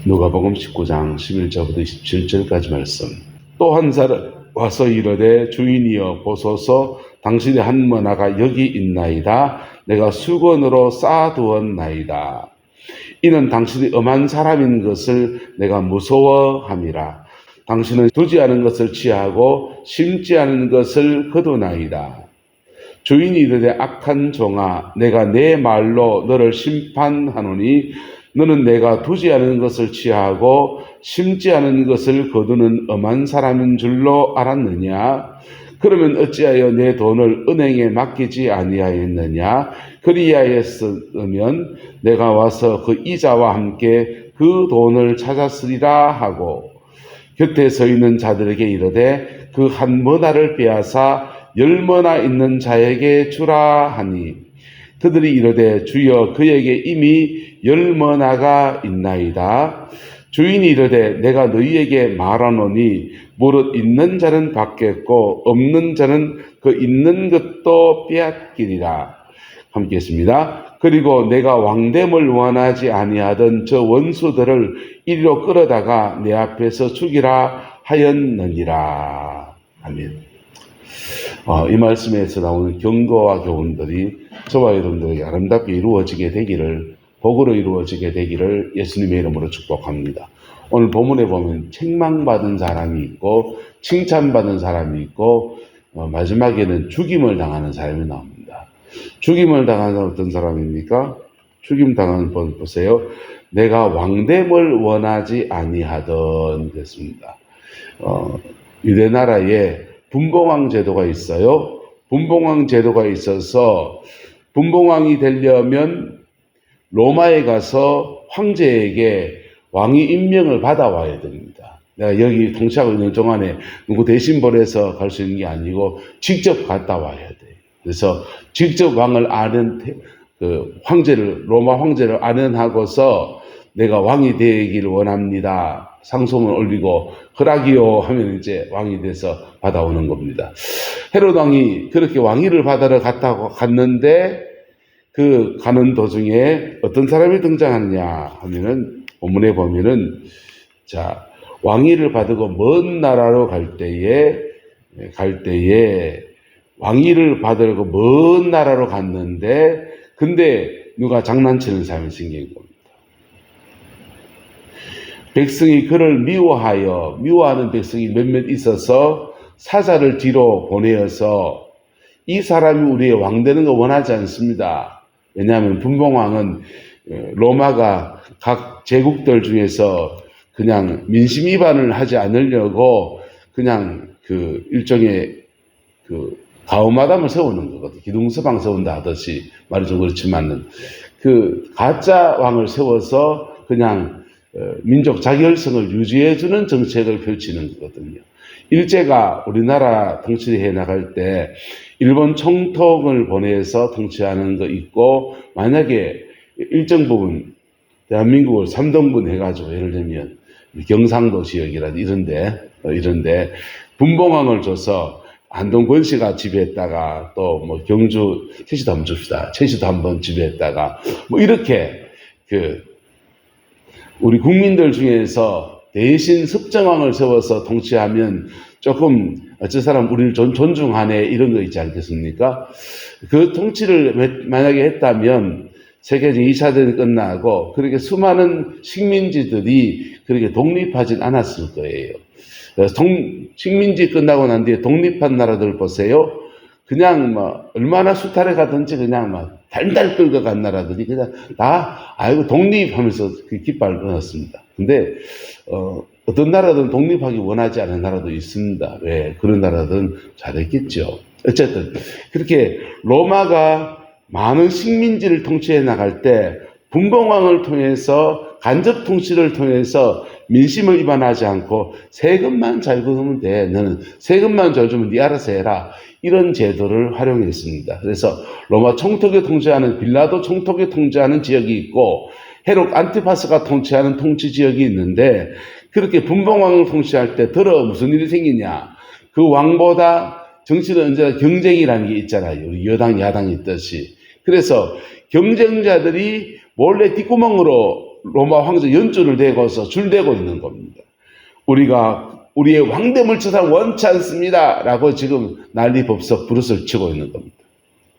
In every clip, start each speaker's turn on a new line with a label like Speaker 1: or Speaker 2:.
Speaker 1: 누가복음 19장 11절부터 27절까지 말씀. 또 한 사람 와서 이르되 주인이여 보소서 당신의 한 머나가 여기 있나이다. 내가 수건으로 쌓아두었나이다. 이는 당신이 엄한 사람인 것을 내가 무서워함이라. 당신은 두지 않은 것을 취하고 심지 않은 것을 거두나이다. 주인이 이르되 악한 종아 내가 내 말로 너를 심판하노니 너는 내가 두지 않은 것을 취하고 심지 않은 것을 거두는 엄한 사람인 줄로 알았느냐? 그러면 어찌하여 내 돈을 은행에 맡기지 아니하였느냐? 그리하였으면 내가 와서 그 이자와 함께 그 돈을 찾았으리라 하고 곁에 서 있는 자들에게 이르되 그 한 머나를 빼앗아 10머나 있는 자에게 주라 하니 그들이 이르되 주여 그에게 이미 10머나가 있나이다. 주인이 이르되 내가 너희에게 말하노니 무릇 있는 자는 받겠고 없는 자는 그 있는 것도 빼앗기리라. 함께 했습니다. 그리고 내가 왕됨을 원하지 아니하던 저 원수들을 이리로 끌어다가 내 앞에서 죽이라 하였느니라. 아멘. 이 말씀에서 나오는 경고와 교훈들이 저와 여러분들에게 아름답게 이루어지게 되기를, 복으로 이루어지게 되기를 예수님의 이름으로 축복합니다. 오늘 본문에 보면 책망받은 사람이 있고 칭찬받은 사람이 있고 마지막에는 죽임을 당하는 사람이 나옵니다. 죽임을 당하는 어떤 사람입니까? 죽임 당하는 분 보세요. 내가 왕됨을 원하지 아니하던 그랬습니다. 유대 나라에 분봉왕 제도가 있어요. 분봉왕 제도가 있어서 분봉왕이 되려면 로마에 가서 황제에게 왕위 임명을 받아와야 됩니다. 내가 여기 통치하고 있는 동안에 누구 대신 보내서 갈 수 있는 게 아니고 직접 갔다 와야 돼. 그래서 직접 왕을 로마 황제를 아련하고서 내가 왕이 되기를 원합니다. 상소문 올리고 허락이요 하면 이제 왕이 돼서 받아오는 겁니다. 헤롯 왕이 그렇게 왕위를 받으러 갔는데 그 가는 도중에 어떤 사람이 등장하느냐 하면은 본문에 보면은 자 왕위를 받고 먼 나라로 갈 때에 왕위를 받으려고 먼 나라로 갔는데 근데 누가 장난치는 사람이 생긴 겁니다. 백성이 그를 미워하는 백성이 몇몇 있어서 사자를 뒤로 보내어서 이 사람이 우리의 왕 되는 거 원하지 않습니다. 왜냐하면 분봉왕은 로마가 각 제국들 중에서 그냥 민심 위반을 하지 않으려고 그냥 그 일종의 그 가오마담을 세우는 거거든. 기둥서방 세운다 하듯이 말이 좀 그렇지만은 그 가짜 왕을 세워서 그냥 민족 자결성을 유지해주는 정책을 펼치는 거거든요. 일제가 우리나라 통치해 나갈 때 일본 총독을 보내서 통치하는 거 있고 만약에 일정 부분 대한민국을 3등분 해가지고 예를 들면 경상도 지역이라든지 이런데 분봉왕을 줘서 안동 권씨가 지배했다가 또 뭐 경주 채시도 한번 줍시다. 채시도 한번 지배했다가 뭐 이렇게 우리 국민들 중에서 대신 섭정왕을 세워서 통치하면 조금 저 사람 우리를 존중하네 이런 거 있지 않겠습니까? 그 통치를 만약에 했다면 세계적 2차 대전이 끝나고 그렇게 수많은 식민지들이 그렇게 독립하진 않았을 거예요. 식민지 끝나고 난 뒤에 독립한 나라들 보세요. 그냥 뭐 얼마나 수탈해 가든지 그냥 막 달달 끌고 간 나라들이 그냥 다 아이고 독립하면서 그 깃발을 끊었습니다. 근데 어떤 나라들은 독립하기 원하지 않은 나라도 있습니다. 왜? 그런 나라들은 잘했겠죠. 어쨌든 그렇게 로마가 많은 식민지를 통치해 나갈 때 분봉왕을 통해서 간접 통치를 통해서 민심을 위반하지 않고 세금만 잘 걷으면 돼. 너는 세금만 잘 주면 네 알아서 해라. 이런 제도를 활용했습니다. 그래서 로마 총독이 통치하는 빌라도 총독이 통치하는 지역이 있고 헤롯 안티파스가 통치하는 통치 지역이 있는데 그렇게 분봉왕을 통치할 때 무슨 일이 생기냐. 그 왕보다 정치는 언제나 경쟁이라는 게 있잖아요. 우리 여당 야당이 있듯이. 그래서 경쟁자들이 몰래 뒷구멍으로 로마 황제 연주를 대고서 줄대고 있는 겁니다. 우리가 우리의 왕됨을 저 사람 원치 않습니다 라고 지금 난리법석 부르스를 치고 있는 겁니다.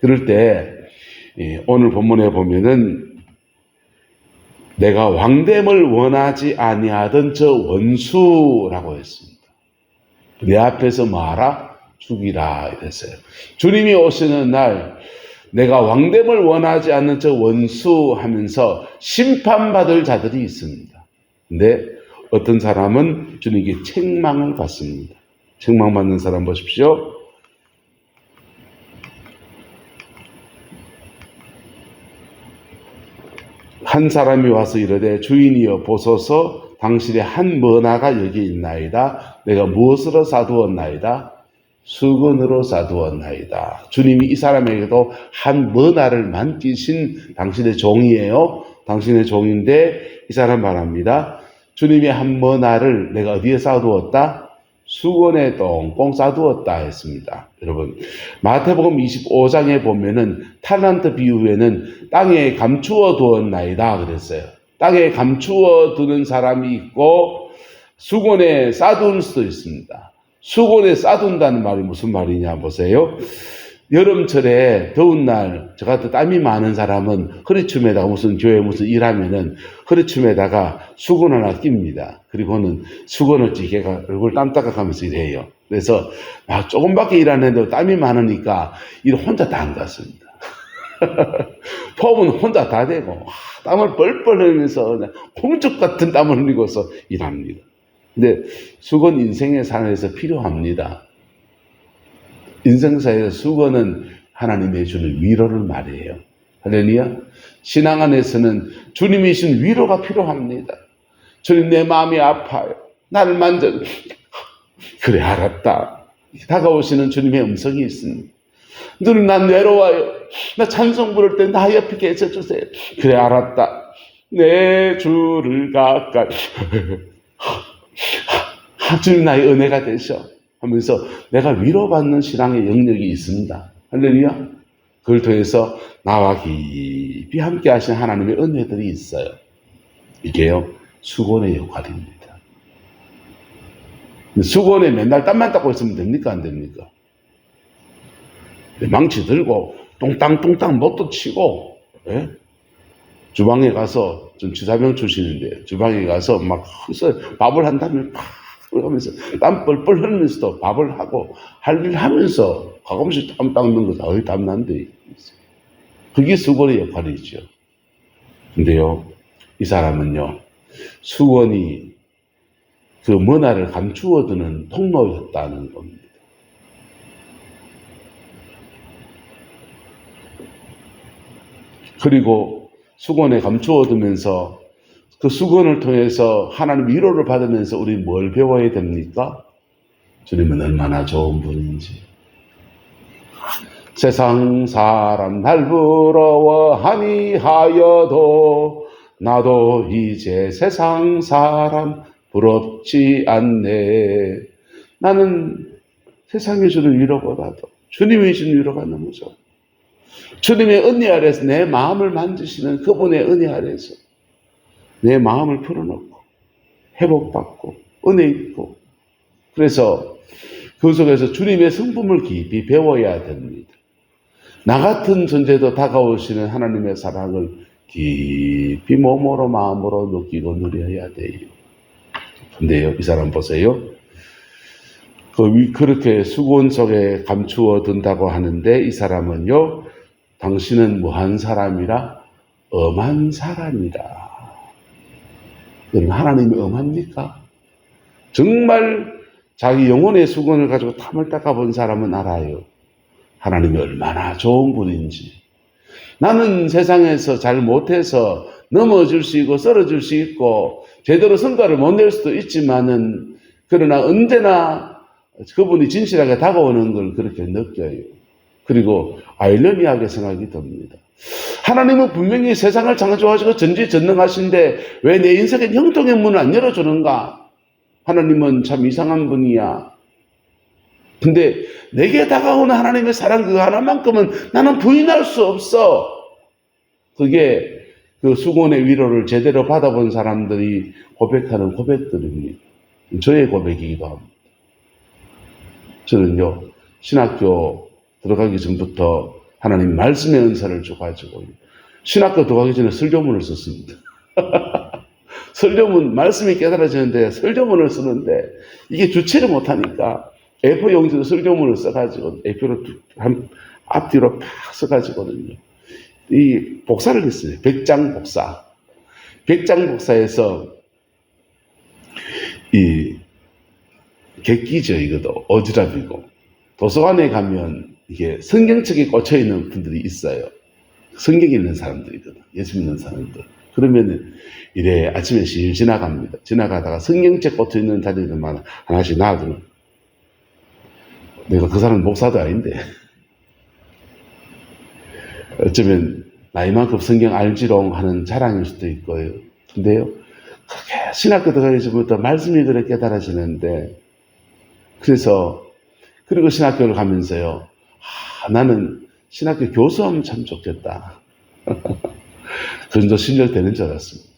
Speaker 1: 그럴 때 오늘 본문에 보면은 내가 왕됨을 원하지 아니하던 저 원수라고 했습니다. 내 앞에서 뭐하라? 죽이라 이랬어요. 주님이 오시는 날 내가 왕됨을 원하지 않는 저 원수 하면서 심판받을 자들이 있습니다. 근데 어떤 사람은 주님께 책망을 받습니다. 책망받는 사람 보십시오. 한 사람이 와서 이르되 주인이여 보소서 당신의 한 머나가 여기 있나이다. 내가 무엇으로 싸두었나이다? 수건으로 싸두었나이다. 주님이 이 사람에게도 한 머나를 만지신 당신의 종이에요. 당신의 종인데 이 사람 말합니다. 주님의 한 머나를 내가 어디에 싸두었다? 수건에 똥꽁 싸두었다 했습니다. 여러분 마태복음 25장에 보면은 탈란트 비유에는 땅에 감추어 두었나이다 그랬어요. 땅에 감추어 두는 사람이 있고 수건에 싸둘 수도 있습니다. 수건에 싸둔다는 말이 무슨 말이냐 보세요. 여름철에 더운 날 저 같은 땀이 많은 사람은 허리춤에다가 무슨 교회 무슨 일하면은 허리춤에다가 수건 하나 낍니다. 그리고는 수건을 찌개가 얼굴 땀 닦아가면서 일해요. 그래서 막 조금밖에 일하는데도 땀이 많으니까 일 혼자 다 한 것 같습니다. 폼은 혼자 다 대고 땀을 뻘뻘 흘리면서 콩죽 같은 땀을 흘리고서 일합니다. 근데 수건 인생의 산에서 필요합니다. 인생사에서 수건은 하나님의 주는 위로를 말해요. 할렐루야. 신앙 안에서는 주님이 주신 위로가 필요합니다. 주님 내 마음이 아파요. 나를 만져. 그래 알았다. 다가오시는 주님의 음성이 있습니다. 늘 난 외로워요. 나 찬송 부를 때 나 옆에 계셔주세요. 그래 알았다. 내 주를 가까이. 주님 나의 은혜가 되셔. 하면서 내가 위로받는 신앙의 영역이 있습니다. 할렐루야. 그걸 통해서 나와 깊이 함께 하신 하나님의 은혜들이 있어요. 이게요 수건의 역할입니다. 수건에 맨날 땀만 닦고 있으면 됩니까 안 됩니까? 망치 들고 똥땅 못도 치고 주방에 가서 전 주사병 출신인데 주방에 가서 막 밥을 한다면 팍 하면서 땀 뻘뻘 흘리면서도 밥을 하고 할 일 하면서 가끔씩 땀 닦는 거다. 어이 땀 난데. 그게 수건의 역할이죠. 근데요, 이 사람은요, 수건이 그 머나를 감추어두는 통로였다는 겁니다. 그리고 수건에 감추어두면서 그 수건을 통해서 하나님 위로를 받으면서 우리 뭘 배워야 됩니까? 주님은 얼마나 좋은 분인지. 세상 사람 날 부러워하니 하여도 나도 이제 세상 사람 부럽지 않네. 나는 세상에 주는 위로보다도 주님이 주는 위로가 너무 좋아. 주님의 은혜 아래서 내 마음을 만지시는 그분의 은혜 아래서 내 마음을 풀어놓고 회복받고 은혜 있고 그래서 그 속에서 주님의 성품을 깊이 배워야 됩니다. 나 같은 존재도 다가오시는 하나님의 사랑을 깊이 몸으로 마음으로 느끼고 누려야 돼요. 근데요, 이 사람 보세요. 그렇게 수건 속에 감추어 둔다고 하는데 이 사람은요, 당신은 뭐한 사람이라? 엄한 사람이라. 그럼 하나님이 엄합니까? 정말 자기 영혼의 수건을 가지고 탐을 닦아본 사람은 알아요. 하나님이 얼마나 좋은 분인지. 나는 세상에서 잘 못해서 넘어질 수 있고 쓰러질 수 있고 제대로 성과를 못 낼 수도 있지만은 그러나 언제나 그분이 진실하게 다가오는 걸 그렇게 느껴요. 그리고 아이러니하게 생각이 듭니다. 하나님은 분명히 세상을 창조하시고 전지전능하신데 왜 내 인생에 형통의 문을 안 열어주는가? 하나님은 참 이상한 분이야. 근데 내게 다가오는 하나님의 사랑 그 하나만큼은 나는 부인할 수 없어. 그게 그 수곤의 위로를 제대로 받아본 사람들이 고백하는 고백들입니다. 저의 고백이기도 합니다. 저는요, 신학교 들어가기 전부터 하나님 말씀의 은사를 줘가지고 신학교 들어가기 전에 설교문을 썼습니다. 설교문, 말씀이 깨달아지는데 설교문을 쓰는데 이게 주체를 못하니까 A4 용지로 설교문을 써가지고 A4로 앞뒤로 팍 써가지고는요. 이 복사를 했어요. 백장 복사. 백장 복사에서 이 객기죠. 이것도 어지럽이고 도서관에 가면 이게 성경책에 꽂혀 있는 분들이 있어요. 성경 읽는 사람들이거든. 예수 믿는 사람들. 그러면은 이래 아침에 실 지나갑니다. 지나가다가 성경책 꽂혀 있는 자리들만 하나씩 놔두는. 내가 그 사람 목사도 아닌데. 어쩌면 나이만큼 성경 알지롱 하는 자랑일 수도 있고요. 근데요, 그렇게 신학교 들어가기 전부터 말씀이 그래 깨달아지는데, 그리고 신학교를 가면서요, 나는 신학교 교수하면 참 좋겠다. 그 정도 실력 되는 줄 알았습니다.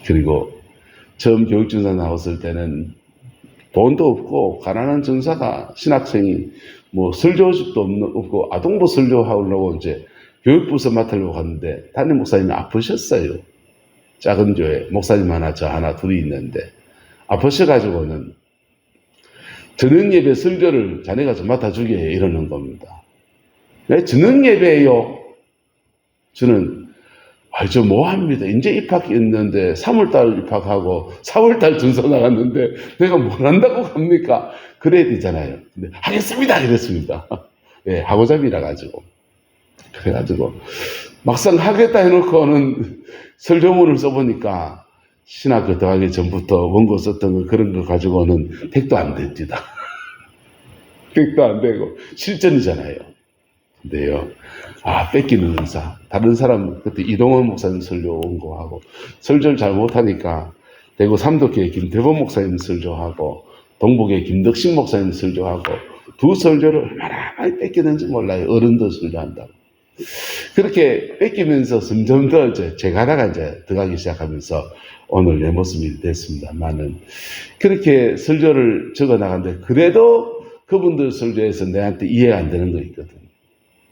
Speaker 1: 그리고 처음 교육전사 나왔을 때는 돈도 없고 가난한 전사가 신학생이 뭐 설교집도 없고 아동부 설교하려고 이제 교육부서 맡으려고 갔는데 담임 목사님이 아프셨어요. 작은 교회 목사님 하나 저 하나 둘이 있는데 아프셔가지고는 저녁 예배 설교를 자네가 좀 맡아주게 해 이러는 겁니다. 왜 저녁 예배예요? 저는 저 뭐합니다. 이제 입학했는데 3월달 입학하고 4월달 전서 나갔는데 내가 뭘 한다고 합니까? 그래야 되잖아요. 근데 하겠습니다 이랬습니다. 예, 하고자비라 가지고 그래가지고 막상 하겠다 해놓고는 설교문을 써보니까 신학교 들어가기 전부터 원고 썼던 거 그런 거 가지고는 택도 안 됩니다. 택도 안 되고 실전이잖아요. 근데요, 뺏기는 은사. 다른 사람, 그때 이동원 목사님 설교 원고하고, 설교를 잘 못하니까, 대구 삼덕교회 김대범 목사님 설교하고, 동북의 김덕식 목사님 설교하고, 두 설교를 얼마나 많이 뺏기는지 몰라요. 어른들 설교한다고. 그렇게 뺏기면서 점점 더 이제 제가다가 이제 들어가기 시작하면서 오늘 내 모습이 됐습니다만은, 그렇게 설교를 적어 나갔는데, 그래도 그분들 설교에서 내한테 이해가 안 되는 거 있거든.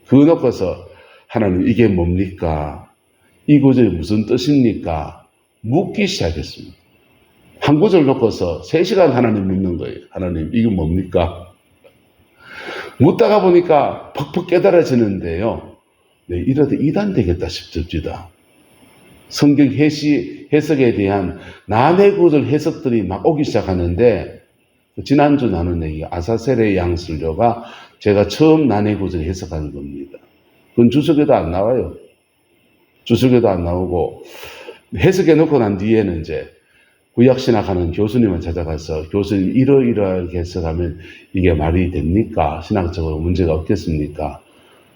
Speaker 1: 그거 놓고서 하나님 이게 뭡니까? 이 구절이 무슨 뜻입니까? 묻기 시작했습니다. 한 구절 놓고서 3시간 하나님 묻는 거예요. 하나님 이게 뭡니까? 묻다가 보니까 퍽퍽 깨달아지는데요. 네, 이러다 이단 되겠다 싶습니다. 성경 해석에 대한 난해 구절 해석들이 막 오기 시작하는데 지난주 나눈 얘기 아사셀의 양 설교가 제가 처음 난해 구절 해석하는 겁니다. 그건 주석에도 안 나와요. 주석에도 안 나오고 해석해 놓고 난 뒤에는 이제 구약신학하는 교수님을 찾아가서 교수님 이러이러하게 해석하면 이게 말이 됩니까? 신학적으로 문제가 없겠습니까?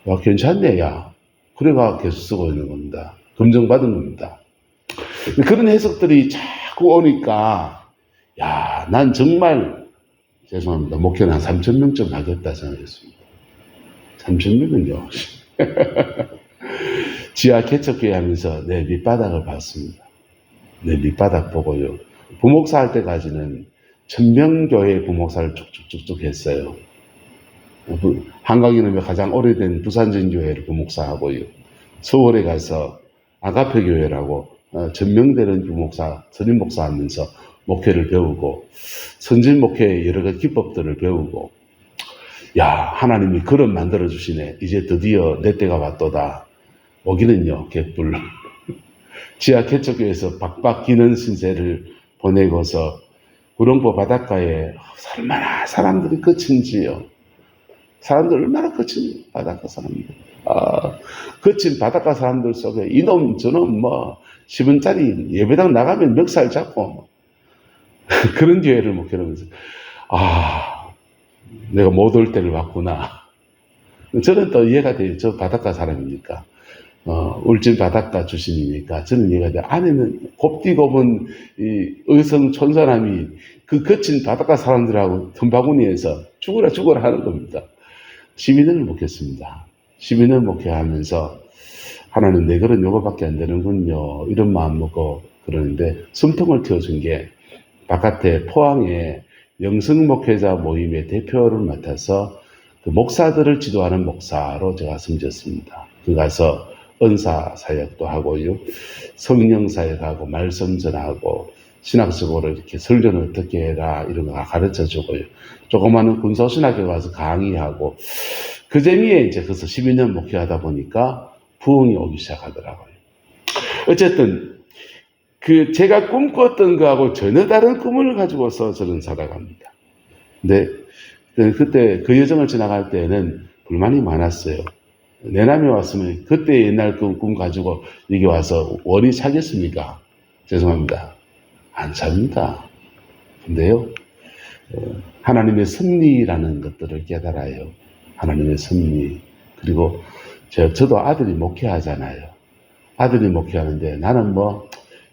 Speaker 1: 야, 괜찮네, 야. 그래가 계속 쓰고 있는 겁니다. 검증받은 겁니다. 그런 해석들이 자꾸 오니까 야, 난 정말 죄송합니다. 목표는 한 3,000명쯤 하겠다 생각했습니다. 3,000명은요. 지하 개척교회 하면서 내 밑바닥을 봤습니다. 내 밑바닥 보고요. 부목사 할 때까지는 1,000명 교회 부목사를 쭉쭉쭉쭉 했어요. 한강이놈의 가장 오래된 부산전교회를 부목사하고요. 서울에 가서 아가페 교회라고 전명되는 부목사, 선임 목사 하면서 목회를 배우고 선진 목회의 여러 가지 기법들을 배우고 야 하나님이 그릇 만들어 주시네. 이제 드디어 내 때가 왔도다. 오기는요 개뿔. 지하 개척교회에서 박박 기는 신세를 보내고서 구룡포 바닷가에 얼마나 사람들이 그친지요. 사람들 얼마나 거친 바닷가 사람들. 거친 바닷가 사람들 속에 이놈 저놈 뭐 10원짜리 예배당 나가면 멱살 잡고 그런 교회를 목회하면서 내가 못 올 때를 봤구나. 저는 또 이해가 돼요. 저 바닷가 사람이니까. 울진 바닷가 출신이니까 저는 이해가 돼요. 안에는 곱디곱은 이 의성 촌사람이 그 거친 바닷가 사람들하고 틈바구니에서 죽으라 하는 겁니다. 12년을 목회했습니다. 12년 목회하면서 하나님 내 글은 요거밖에 안 되는군요. 이런 마음 먹고 그러는데 숨통을 틔워준 게 바깥에 포항에 영성 목회자 모임의 대표를 맡아서 그 목사들을 지도하는 목사로 제가 섬겼습니다. 그 가서 은사 사역도 하고요, 성령 사역하고 말씀 전하고 신학적으로 이렇게 설교는 어떻게 해라 이런 거 가르쳐 주고요. 조그마한 군소신학교 가서 강의하고 그 재미에 이제 그래서 12년 목회하다 보니까 부흥이 오기 시작하더라고요. 어쨌든 그 제가 꿈꿨던 거하고 전혀 다른 꿈을 가지고서 저는 살아갑니다. 근데 그때 그 여정을 지나갈 때는 불만이 많았어요. 내남에 왔으면 그때 옛날 꿈 가지고 여기 와서 원이 차겠습니까? 죄송합니다. 안 찹니다. 근데요, 하나님의 섭리라는 것들을 깨달아요. 하나님의 섭리. 그리고 저도 아들이 목회하잖아요. 아들이 목회하는데 나는 뭐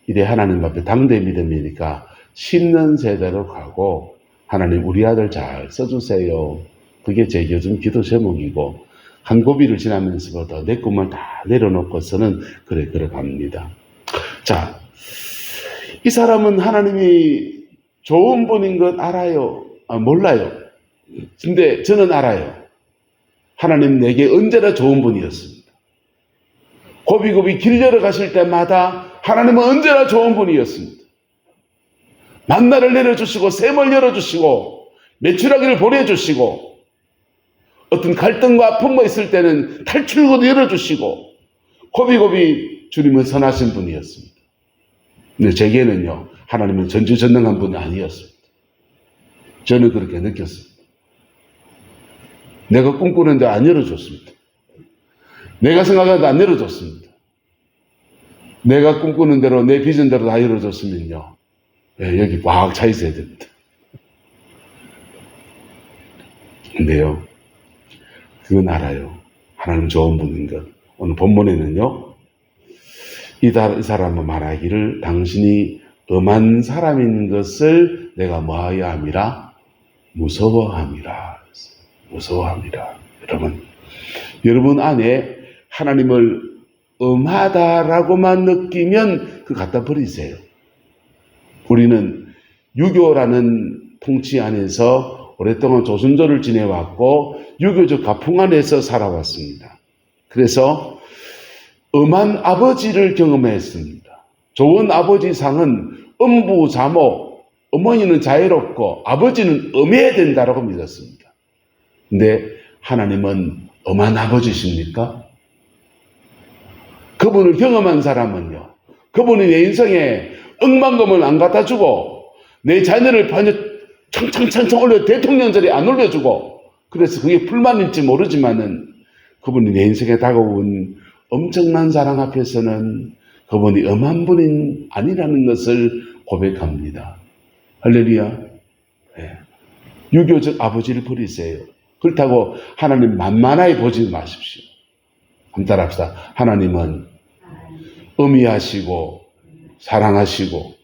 Speaker 1: 이래 하나님 앞에 당대 믿음이니까 심는 세대로 가고 하나님 우리 아들 잘 써주세요. 그게 제 요즘 기도 제목이고 한 고비를 지나면서부터 내 꿈을 다 내려놓고서는 그래 갑니다. 자, 이 사람은 하나님이 좋은 분인 건 알아요? 몰라요. 근데 저는 알아요. 하나님 내게 언제나 좋은 분이었습니다. 고비고비 길 열어가실 때마다 하나님은 언제나 좋은 분이었습니다. 만나를 내려주시고 샘을 열어주시고 메추라기를 보내주시고 어떤 갈등과 아픔이 있을 때는 탈출구도 열어주시고 고비고비 주님은 선하신 분이었습니다. 근데 제게는요, 하나님은 전지전능한 분이 아니었습니다. 저는 그렇게 느꼈습니다. 내가 꿈꾸는데 안 열어줬습니다. 내가 생각하는데 안 열어줬습니다. 내가 꿈꾸는 대로 내 비전대로 다 열어줬으면요, 여기 꽉 차 있어야 됩니다. 근데요, 그건 알아요. 하나님 좋은 분인 것. 오늘 본문에는요, 이 사람은 말하기를 당신이 엄한 사람인 것을 내가 뭐하여 함이라? 무서워함이라. 무서워함이라. 여러분 안에 하나님을 엄하다라고만 느끼면 그 갖다 버리세요. 우리는 유교라는 통치 안에서 오랫동안 조선조를 지내왔고 유교적 가풍 안에서 살아왔습니다. 그래서 엄한 아버지를 경험했습니다. 좋은 아버지 상은 엄부 자모, 어머니는 자애롭고 아버지는 엄해야 된다라고 믿었습니다. 근데 하나님은 엄한 아버지십니까? 그분을 경험한 사람은요, 그분이 내 인생에 억만금을 안 갖다 주고 내 자녀를 창창창창 올려 대통령 자리에 안 올려주고, 그래서 그게 불만일지 모르지만은 그분이 내 인생에 다가온 엄청난 사랑 앞에서는 그분이 엄한 분이 아니라는 것을 고백합니다. 할렐루야. 네. 유교적 아버지를 버리세요. 그렇다고 하나님 만만하게 보지 마십시오. 한번 따라합시다. 하나님은 엄히하시고 사랑하시고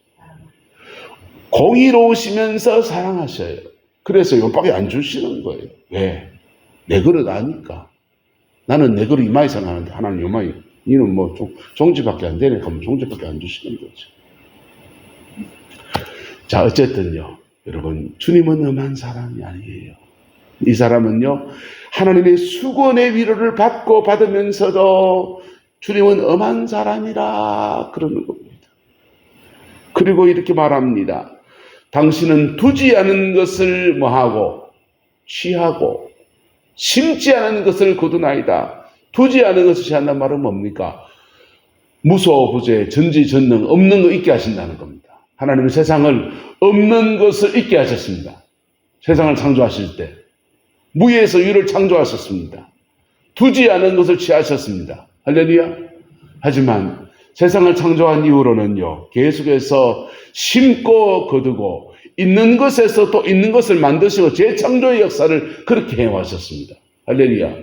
Speaker 1: 공의로우시면서 사랑하셔요. 그래서 요밖에 안 주시는 거예요. 왜? 내 그릇 아니까. 나는 내 그릇 이마에 생각하는데 하나님 요마에 이는 뭐 종지밖에 안 되네 하면 종지밖에 안 주시는 거죠. 자, 어쨌든요, 여러분, 주님은 엄한 사람이 아니에요. 이 사람은요, 하나님의 수건의 위로를 받고 받으면서도 주님은 엄한 사람이라 그러는 겁니다. 그리고 이렇게 말합니다. 당신은 두지 않은 것을 뭐하고 취하고 심지 않은 것을 거두나이다. 두지 않은 것을 취한다는 말은 뭡니까? 무소부재, 전지전능, 없는 거 있게 하신다는 겁니다. 하나님은 세상을 없는 것을 있게 하셨습니다. 세상을 창조하실 때 무에서 유를 창조하셨습니다. 두지 않은 것을 취하셨습니다. 할렐루야. 하지만 세상을 창조한 이후로는요, 계속해서 심고 거두고 있는 것에서 또 있는 것을 만드시고 재창조의 역사를 그렇게 해왔었습니다. 할렐루야.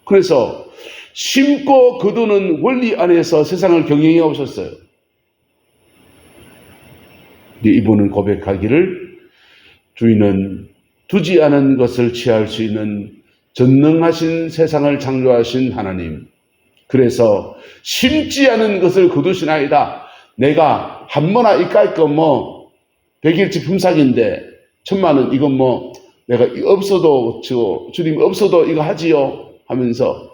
Speaker 1: 그래서 심고 거두는 원리 안에서 세상을 경영해 오셨어요. 이분은 고백하기를 주인은 두지 않은 것을 취할 수 있는 전능하신 세상을 창조하신 하나님, 그래서 심지 않은 것을 거두시나이다. 내가 한모나 이깔 거 뭐 백일치 품삯인데 1,000,000원 이건 뭐 내가 없어도 주님 없어도 이거 하지요 하면서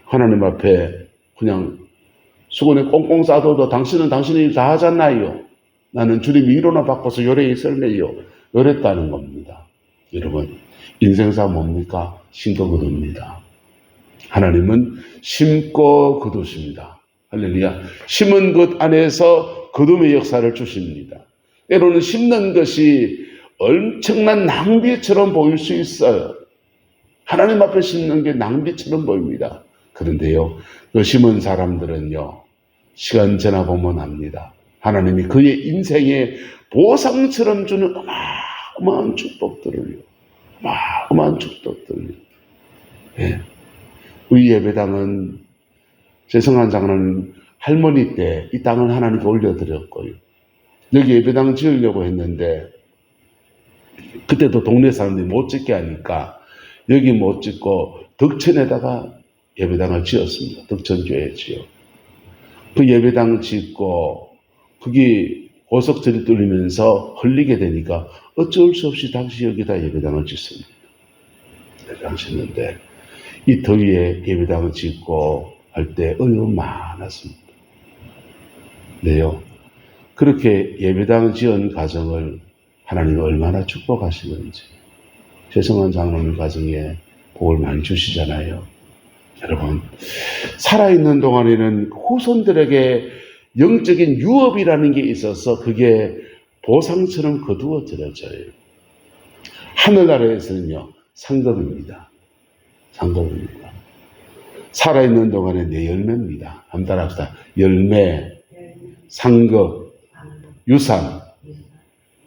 Speaker 1: 하나님 앞에 그냥 수건에 꽁꽁 싸둬도 당신은 당신의 일 다 하잖아요. 나는 주님이 위로나 바꿔서 요래 있을래요. 요랬다는 겁니다. 여러분, 인생사 뭡니까? 심고 거둡니다. 하나님은 심고 거두십니다. 할렐루야. 심은 것 안에서 거둠의 역사를 주십니다. 때로는 심는 것이 엄청난 낭비처럼 보일 수 있어요. 하나님 앞에 심는 게 낭비처럼 보입니다. 그런데요, 그 심은 사람들은요, 시간 지나보면 압니다. 하나님이 그의 인생에 보상처럼 주는 어마어마한 축복들을요. 어마어마한 축복들을요. 예. 우리 예배당은 재성한 장로는 할머니 때 이 땅을 하나님께 올려드렸고요. 여기 예배당 지으려고 했는데 그때도 동네 사람들이 못 짓게 하니까 여기 못 짓고 덕천에다가 예배당을 지었습니다. 덕천교회 지어. 그 예배당 짓고 그게 고속철이 뚫리면서 흘리게 되니까 어쩔 수 없이 다시 여기다 예배당을 짓습니다. 예배당 짓는데 이 더위에 예배당을 짓고 할 때 어려움 많았습니다. 네요. 그렇게 예배당 지은 가정을 하나님이 얼마나 축복하시는지 최성환 장로님 가정에 복을 많이 주시잖아요. 여러분, 살아있는 동안에는 후손들에게 영적인 유업이라는 게 있어서 그게 보상처럼 거두어들어져요. 하늘나라에서는요, 상급입니다. 상급입니다. 살아있는 동안에 내 열매입니다. 한번 따라합시다. 열매, 상급, 유산.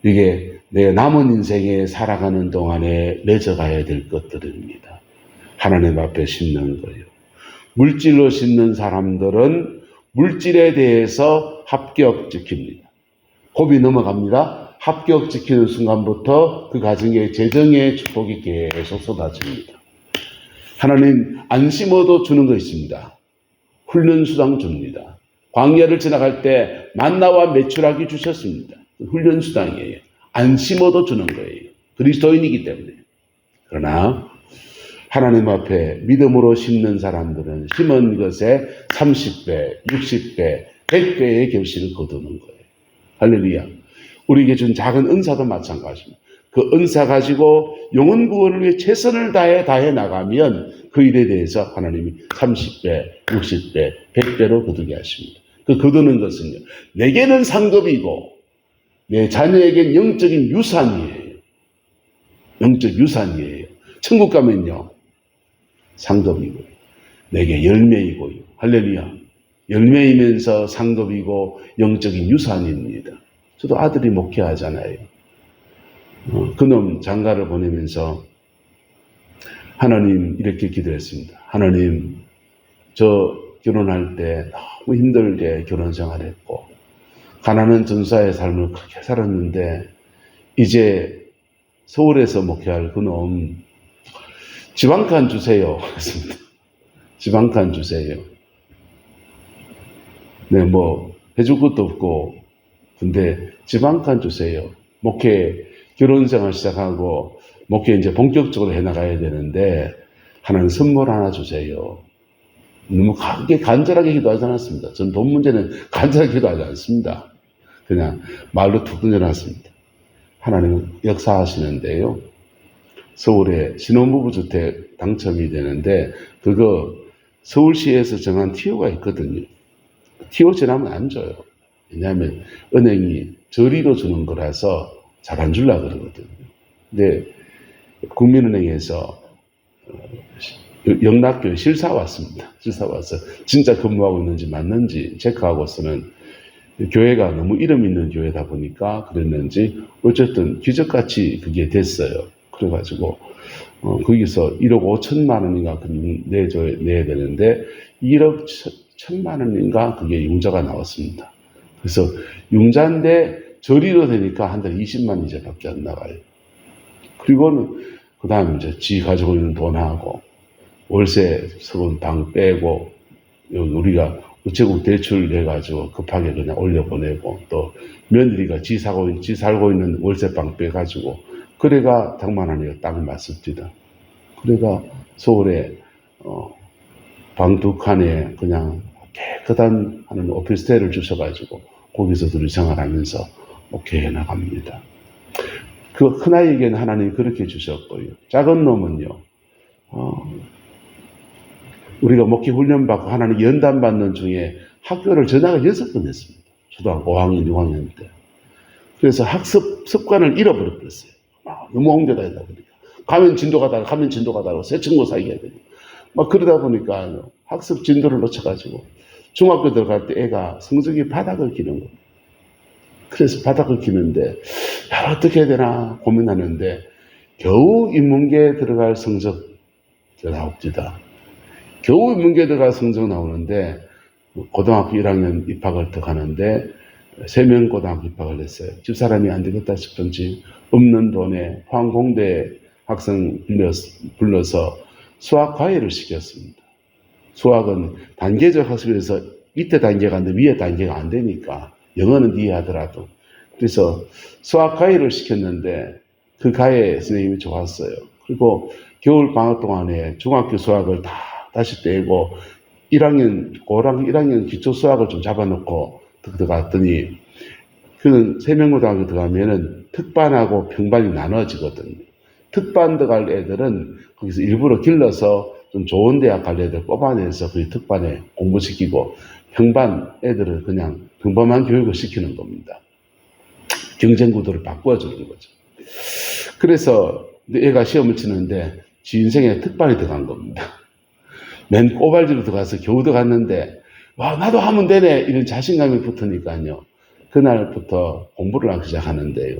Speaker 1: 이게 내 남은 인생에 살아가는 동안에 맺어가야 될 것들입니다. 하나님 앞에 심는 거예요. 물질로 심는 사람들은 물질에 대해서 합격 지킵니다. 고비 넘어갑니다. 합격 지키는 순간부터 그 가정에 재정의 축복이 계속 쏟아집니다. 하나님 안 심어도 주는 거 있습니다. 훈련수당 줍니다. 광야를 지나갈 때 만나와 메추라기 주셨습니다. 훈련수당이에요. 안 심어도 주는 거예요. 그리스도인이기 때문에. 그러나 하나님 앞에 믿음으로 심는 사람들은 심은 것에 30배, 60배, 100배의 결실을 거두는 거예요. 할렐루야. 우리에게 준 작은 은사도 마찬가지입니다. 그 은사 가지고 영혼 구원을 위해 최선을 다해 나가면 그 일에 대해서 하나님이 30배, 60배, 100배로 거두게 하십니다. 그 거두는 것은요, 내게는 상급이고 내 자녀에겐 영적인 유산이에요. 영적 유산이에요. 천국 가면요, 상급이고요. 내게 열매이고요. 할렐루야. 열매이면서 상급이고 영적인 유산입니다. 저도 아들이 목회하잖아요. 그놈 장가를 보내면서 하나님 이렇게 기도했습니다. 하나님, 저 결혼할 때 너무 힘들게 결혼 생활했고 가난한 전사의 삶을 그렇게 살았는데 이제 서울에서 목회할 그놈 집 한 칸 주세요. 그랬습니다. 집 한 칸 주세요. 네, 뭐 해줄 것도 없고 근데 집 한 칸 주세요. 목회 결혼 생활 시작하고 목회 이제 본격적으로 해나가야 되는데 하나님 선물 하나 주세요. 너무 크게 간절하게 기도하지 않았습니다. 전 돈 문제는 간절하게 기도하지 않습니다. 그냥 말로 툭 던져놨습니다. 하나님 역사하시는데요. 서울에 신혼부부 주택 당첨이 되는데 그거 서울시에서 정한 TO가 있거든요. TO 지나면 안 줘요. 왜냐하면 은행이 저리로 주는 거라서 잘 안 주려고 그러거든요. 근데 국민은행에서 영락교회 실사 왔습니다. 실사 와서 진짜 근무하고 있는지 맞는지 체크하고서는 교회가 너무 이름 있는 교회다 보니까 그랬는지 어쨌든 기적같이 그게 됐어요. 그래가지고 거기서 1억 5천만 원인가 내야 되는데 1억 1천만 원인가 그게 융자가 나왔습니다. 그래서 융자인데 저리로 되니까 한 달에 20만 이자밖에 안 나가요. 그리고는 그 다음에 이제 지 가지고 있는 돈하고 월세 서본 방 빼고 우리가 우체국 대출 내가지고 급하게 그냥 올려보내고 또 며느리가 지 살고 있는 월세방 빼가지고 그래가 장만하니까 딱 맞습니다. 그래가 서울에 방 두 칸에 그냥 깨끗한 하는 오피스텔을 주셔가지고 거기서 둘이 생활하면서 목회해 나갑니다. 그 큰아이에게는 하나님이 그렇게 주셨고요. 작은 놈은요. 우리가 목회 훈련 받고 하나님 연단 받는 중에 학교를 전학을 6번 했습니다. 초등학교 5학년, 6학년 때. 그래서 학습 습관을 잃어버려 버렸어요. 너무 옮겨다니다 보니까. 가면 진도가 다르고 새 친구 사귀어야 되고. 막 그러다 보니까 학습 진도를 놓쳐가지고 중학교 들어갈 때 애가 성적이 바닥을 기는 거예요. 그래서 바닥을 기는데 어떻게 해야 되나 고민하는데 겨우 인문계에 들어갈 성적 나옵니다. 겨우 인문계에 들어갈 성적 나오는데 고등학교 1학년 입학을 더 가는데 3명 고등학교 입학을 했어요. 집사람이 안 되겠다 싶은지 없는 돈에 포항공대 학생 불러서 수학 과외를 시켰습니다. 수학은 단계적 학습에서 밑에 단계가 안 돼, 위에 단계가 안 되니까 영어는 이해하더라도. 그래서 수학 과외를 시켰는데 그 과외 선생님이 좋았어요. 그리고 겨울 방학 동안에 중학교 수학을 다 다시 떼고 1학년 기초 수학을 좀 잡아놓고 들어갔더니 그는 세명고등학교 들어가면은 특반하고 평반이 나눠지거든요. 특반 들어갈 애들은 거기서 일부러 길러서 좀 좋은 대학 갈 애들 뽑아내서 그 특반에 공부시키고 평반 애들은 그냥 평범한 교육을 시키는 겁니다. 경쟁 구도를 바꿔주는 거죠. 그래서 애가 시험을 치는데 지 인생에 특반이 들어간 겁니다. 맨 꼬발지로 들어가서 겨우 들어갔는데 와 나도 하면 되네 이런 자신감이 붙으니까요. 그날부터 공부를 하기 시작하는데요.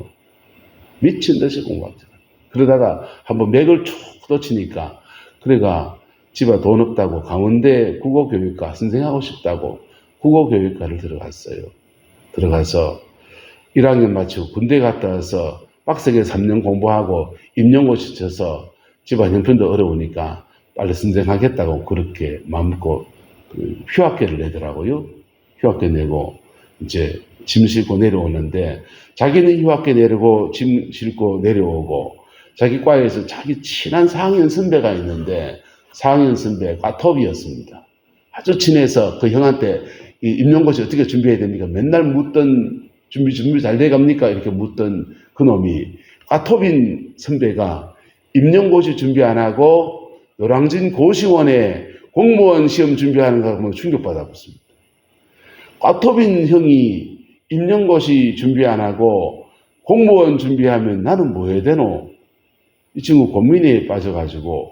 Speaker 1: 미친 듯이 공부합니다. 그러다가 한번 맥을 쭉 뻗치니까 그래가 집에 돈 없다고 강원대 국어교육과 선생하고 싶다고 국어교육과를 들어갔어요. 들어가서 1학년 마치고 군대 갔다 와서 빡세게 3년 공부하고 임용고시 쳐서 집안 형편도 어려우니까 빨리 선생하겠다고 그렇게 마음먹고 휴학계를 내더라고요. 휴학계 내고 이제 짐 싣고 내려오는데 자기는 휴학계 내리고 짐 싣고 내려오고 자기 과에서 자기 친한 4학년 선배가 있는데 4학년 선배가 톱이었습니다. 아주 친해서 그 형한테 이 임용고시 어떻게 준비해야 됩니까? 맨날 묻던 준비 잘 돼갑니까? 이렇게 묻던 그 놈이 과톱인 선배가 임용고시 준비 안 하고 노량진 고시원에 공무원 시험 준비하는 거 보면 충격받았습니다. 과톱인 형이 임용고시 준비 안 하고 공무원 준비하면 나는 뭐 해야 되노? 이 친구 고민에 빠져가지고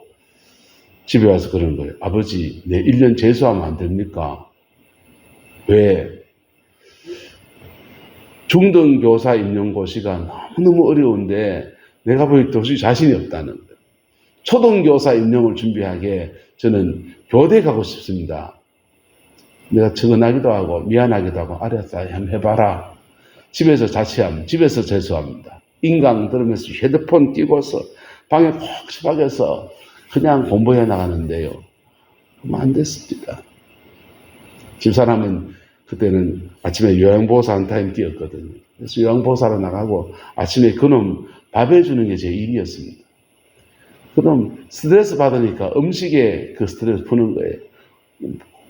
Speaker 1: 집에 와서 그러는 거예요. 아버지, 내 1년 재수하면 안 됩니까? 왜? 중등교사 임용고시가 너무너무 어려운데 내가 보기 도저히 자신이 없다는 거예요. 초등교사 임용을 준비하게 저는 교대 가고 싶습니다. 내가 적어나기도 하고 미안하기도 하고 알았어 한번 해봐라. 집에서 자취하면 집에서 재수합니다. 인강 들으면서 헤드폰 끼고서 방에 콕 처박혀서 그냥 공부해 나가는데요. 그럼 안 됐습니다. 집사람은 그때는 아침에 요양보호사 한 타임 뛰었거든요. 그래서 요양보호사로 나가고 아침에 그놈 밥 해주는 게 제 일이었습니다. 그럼 스트레스 받으니까 음식에 그 스트레스 푸는 거예요.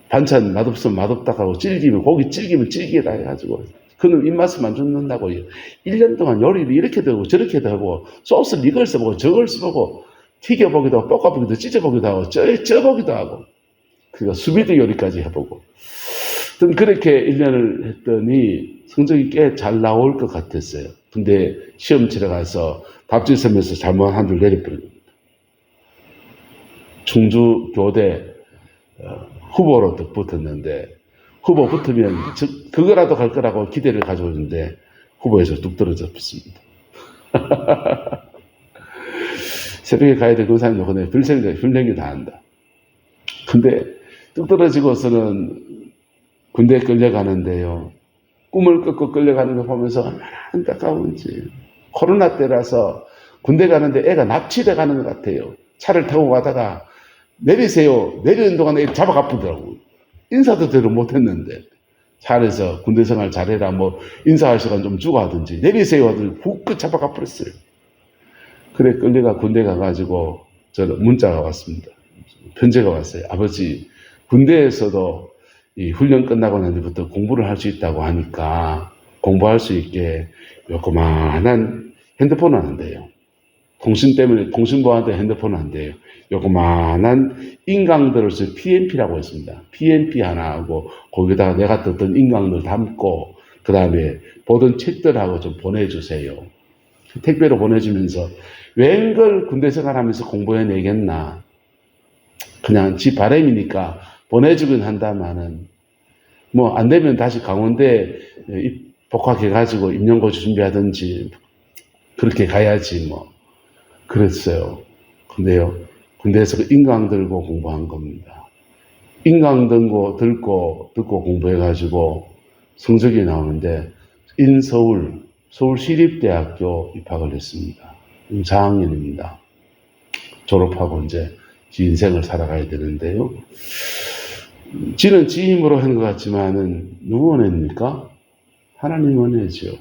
Speaker 1: 반찬 맛없으면 맛없다 하고 고기 질기면 질기다 해가지고 그놈 입맛을만 죽는다고요. 1년 동안 요리를 이렇게도 하고 저렇게도 하고 소스를 이걸 써보고 저걸 써보고 튀겨보기도 하고 볶아보기도 찢어보기도 하고 쪄보기도 하고 그러니까 수비드 요리까지 해보고 그렇게 1년을 했더니 성적이 꽤 잘 나올 것 같았어요. 근데 시험 치러 가서 답지섬에서 잘못 한 줄 내려버린 겁니다. 충주 교대 후보로 딱 붙었는데 후보 붙으면 그거라도 갈 거라고 기대를 가지고 있는데 후보에서 뚝 떨어져 붙습니다. 새벽에 가야 될 근사님도 그네 불생기 다 한다. 근데 뚝 떨어지고서는 군대에 끌려가는데요. 꿈을 꺾고 끌려가는 거 보면서 얼마나 안타까운지. 코로나 때라서 군대 가는데 애가 납치돼 가는 것 같아요. 차를 타고 가다가 내리세요. 내리는 동안 애 잡아가쁘더라고요. 인사도 제대로 못했는데 차 안에서 군대 생활 잘해라 뭐 인사할 시간 좀 주고 하든지 내리세요 하더니 훅 잡아가 버렸어요. 그래 끌려가 군대 가가지고 저는 문자가 왔습니다. 편지가 왔어요. 아버지 군대에서도 이 훈련 끝나고 난 뒤부터 공부를 할 수 있다고 하니까 공부할 수 있게 요거만한 핸드폰은 안 돼요. 통신 때문에 통신보안대 핸드폰은 안 돼요. 요거만한 인강들을 PMP라고 했습니다. PMP 하나 하고 거기다가 내가 듣던 인강들 담고 그 다음에 보던 책들하고 좀 보내주세요. 택배로 보내주면서 웬걸 군대 생활하면서 공부해내겠나. 그냥 지 바람이니까 보내주긴 한다마는 뭐 안 되면 다시 강원대 복학해가지고 임용고시 준비하든지 그렇게 가야지 뭐 그랬어요. 근데요 군대에서 인강 들고 공부한 겁니다. 인강 듣고 공부해가지고 성적이 나오는데 서울시립대학교 입학을 했습니다. 4학년입니다. 졸업하고 이제 지 인생을 살아가야 되는데요. 지는 지 힘으로 한 것 같지만은 누구 은혜입니까? 하나님 은혜죠.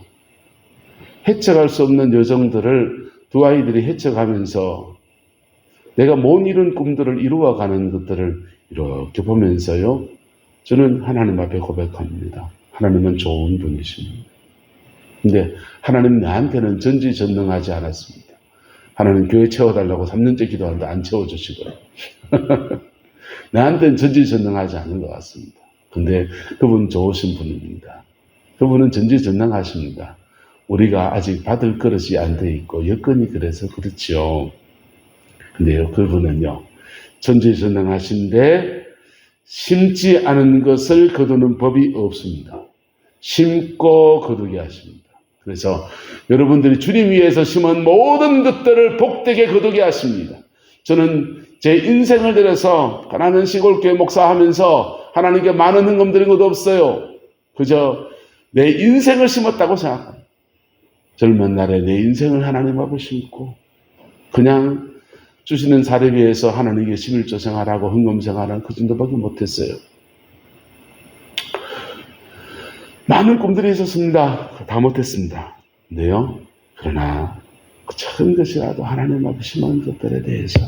Speaker 1: 해석할 수 없는 여정들을 두 아이들이 헤쳐가면서 내가 못 이룬 꿈들을 이루어가는 것들을 이렇게 보면서요. 저는 하나님 앞에 고백합니다. 하나님은 좋은 분이십니다. 근데 하나님 나한테는 전지전능하지 않았습니다. 하나님 교회 채워달라고 3년째 기도하는데 안 채워주시고요. 나한테는 전지전능하지 않은 것 같습니다. 근데 그분 좋으신 분입니다. 그분은 전지전능하십니다. 우리가 아직 받을 그릇이 안 돼 있고 여건이 그래서 그렇죠. 근데요 그분은요 전지전능하신데 심지 않은 것을 거두는 법이 없습니다. 심고 거두게 하십니다. 그래서 여러분들이 주님 위해서 심은 모든 것들을 복되게 거두게 하십니다. 저는 제 인생을 들여서 가난한 시골교회 목사하면서 하나님께 많은 헌금 드린 것도 없어요. 그저 내 인생을 심었다고 생각합니다. 젊은 날에 내 인생을 하나님 앞에 심고 그냥 주시는 사례비에서 하나님께 11조 생활하고 헌금 생활하는 그 정도밖에 못했어요. 많은 꿈들이 있었습니다. 다 못했습니다. 근데요, 그러나 그 작은 것이라도 하나님 앞에 심은 것들에 대해서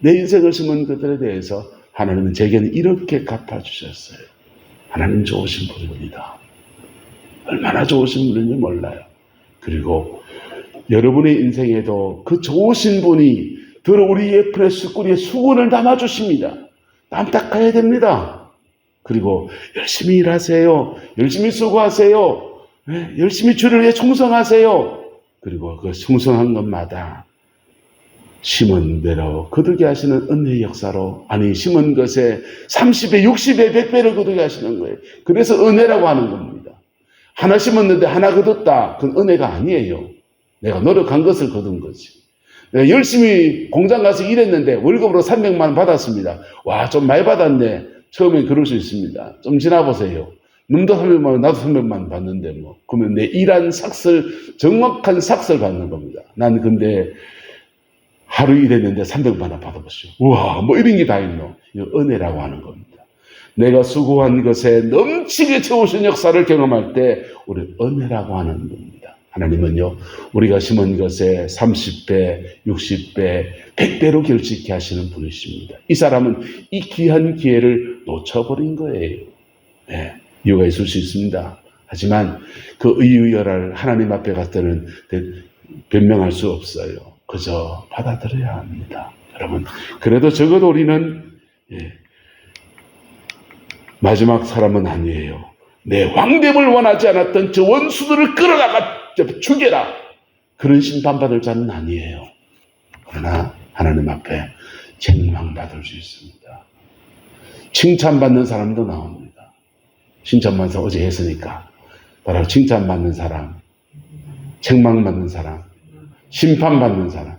Speaker 1: 내 인생을 심은 것들에 대해서 하나님은 제게는 이렇게 갚아주셨어요. 하나님 좋으신 분입니다. 얼마나 좋으신 분인지 몰라요. 그리고 여러분의 인생에도 그 좋으신 분이 들어 우리 옆에 수꾸리에 수건을 담아주십니다. 남닦아야 됩니다. 그리고 열심히 일하세요. 열심히 수고하세요. 열심히 주를 위해 충성하세요. 그리고 그 충성한 것마다 심은 대로 거두게 하시는 은혜의 역사로 아니 심은 것에 30배, 60배, 100배를 거두게 하시는 거예요. 그래서 은혜라고 하는 겁니다. 하나 심었는데 하나 거뒀다. 그건 은혜가 아니에요. 내가 노력한 것을 거둔 거지. 내가 열심히 공장 가서 일했는데 월급으로 300만 원 받았습니다. 와, 좀 많이 받았네. 처음엔 그럴 수 있습니다. 좀 지나보세요. 놈도 300만 원, 나도 300만 원 받는데 뭐. 그러면 내 일한 삭슬, 정확한 삭슬 받는 겁니다. 난 근데 하루 일했는데 300만 원 받아보시오. 우와, 뭐 이런 게 다 있노. 이거 은혜라고 하는 겁니다. 내가 수고한 것에 넘치게 채우신 역사를 경험할 때 우리 은혜라고 하는 겁니다. 하나님은요, 우리가 심은 것에 30배, 60배, 100배로 결집케 하시는 분이십니다. 이 사람은 이 귀한 기회를 놓쳐버린 거예요. 네, 이유가 있을 수 있습니다. 하지만 그 의유열을 하나님 앞에 갔을 때는 변명할 수 없어요. 그저 받아들여야 합니다. 여러분, 그래도 적어도 우리는 마지막 사람은 아니에요. 내 왕됨을 원하지 않았던 저 원수들을 끌어다가 죽여라. 그런 심판받을 자는 아니에요. 그러나 하나님 앞에 책망받을 수 있습니다. 칭찬받는 사람도 나옵니다. 칭찬받는 사람 어제 했으니까 바로 칭찬받는 사람, 책망받는 사람, 심판받는 사람.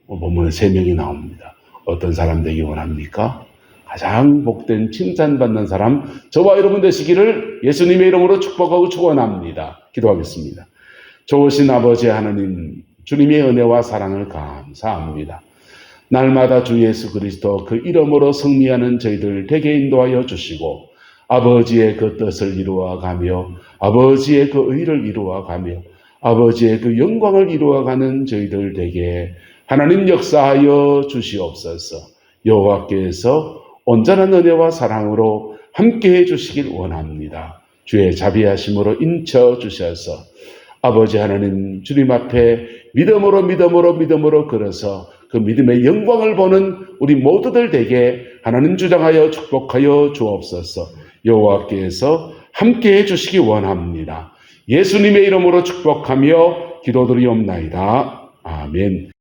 Speaker 1: 본문에 3명이 나옵니다. 어떤 사람 되기 원합니까? 가장 복된 칭찬받는 사람, 저와 여러분 되시기를 예수님의 이름으로 축복하고 축원합니다. 기도하겠습니다. 좋으신 아버지 하나님, 주님의 은혜와 사랑을 감사합니다. 날마다 주 예수 그리스도 그 이름으로 승리하는 저희들 되게 인도하여 주시고 아버지의 그 뜻을 이루어가며 아버지의 그 의를 이루어가며 아버지의 그 영광을 이루어가는 저희들 되게 하나님 역사하여 주시옵소서. 여호와께서 온전한 은혜와 사랑으로 함께해 주시길 원합니다. 주의 자비하심으로 인쳐 주셔서 아버지 하나님 주님 앞에 믿음으로 걸어서 그 믿음의 영광을 보는 우리 모두들 되게 하나님 주장하여 축복하여 주옵소서. 여호와께서 함께해 주시기 원합니다. 예수님의 이름으로 축복하며 기도드리옵나이다. 아멘.